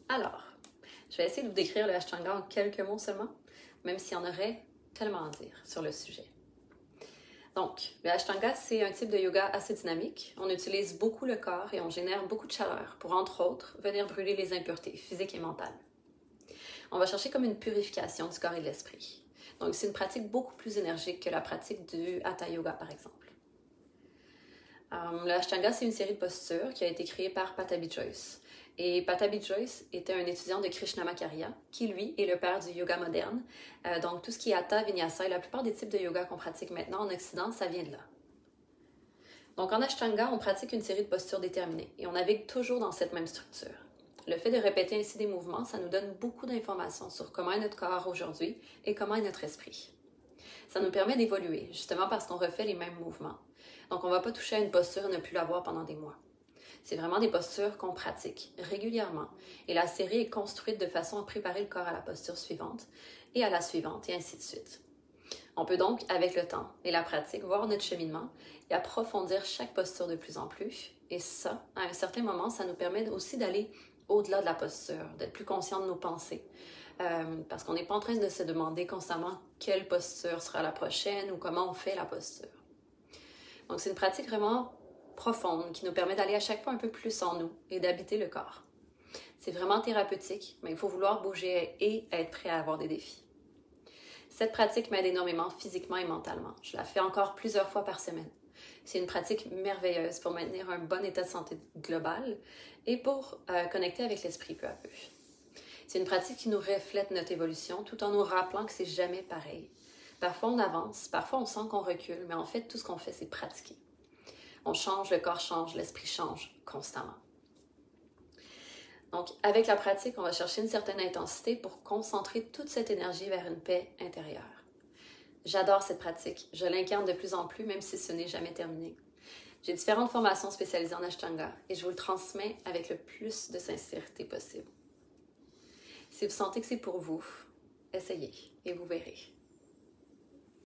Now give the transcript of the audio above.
Alors, je vais essayer de vous décrire le Ashtanga en quelques mots seulement, même s'il y en aurait tellement à dire sur le sujet. Donc, le Ashtanga, c'est un type de yoga assez dynamique. On utilise beaucoup le corps et on génère beaucoup de chaleur pour, entre autres, venir brûler les impuretés physiques et mentales. On va chercher comme une purification du corps et de l'esprit. Donc, c'est une pratique beaucoup plus énergique que la pratique du Hatha Yoga, par exemple. Le Ashtanga, c'est une série de postures qui a été créée par Pattabhi Jois. Et Pattabhi Jois était un étudiant de Krishnamacharya, qui lui est le père du yoga moderne. Donc tout ce qui est Hatha, Vinyasa et la plupart des types de yoga qu'on pratique maintenant en Occident, ça vient de là. Donc en Ashtanga, on pratique une série de postures déterminées et on navigue toujours dans cette même structure. Le fait de répéter ainsi des mouvements, ça nous donne beaucoup d'informations sur comment est notre corps aujourd'hui et comment est notre esprit. Ça nous permet d'évoluer, justement parce qu'on refait les mêmes mouvements. Donc on ne va pas toucher à une posture et ne plus la voir pendant des mois. C'est vraiment des postures qu'on pratique régulièrement et la série est construite de façon à préparer le corps à la posture suivante et à la suivante et ainsi de suite. On peut donc, avec le temps et la pratique, voir notre cheminement et approfondir chaque posture de plus en plus. Et ça, à un certain moment, ça nous permet aussi d'aller au-delà de la posture, d'être plus conscient de nos pensées. Parce qu'on n'est pas en train de se demander constamment quelle posture sera la prochaine ou comment on fait la posture. Donc c'est une pratique vraiment profonde qui nous permet d'aller à chaque fois un peu plus en nous et d'habiter le corps. C'est vraiment thérapeutique, mais il faut vouloir bouger et être prêt à avoir des défis. Cette pratique m'aide énormément physiquement et mentalement. Je la fais encore plusieurs fois par semaine. C'est une pratique merveilleuse pour maintenir un bon état de santé global et pour connecter avec l'esprit peu à peu. C'est une pratique qui nous reflète notre évolution tout en nous rappelant que c'est jamais pareil. Parfois on avance, parfois on sent qu'on recule, mais en fait tout ce qu'on fait c'est pratiquer. On change, le corps change, l'esprit change constamment. Donc, avec la pratique, on va chercher une certaine intensité pour concentrer toute cette énergie vers une paix intérieure. J'adore cette pratique. Je l'incarne de plus en plus, même si ce n'est jamais terminé. J'ai différentes formations spécialisées en Ashtanga et je vous le transmets avec le plus de sincérité possible. Si vous sentez que c'est pour vous, essayez et vous verrez.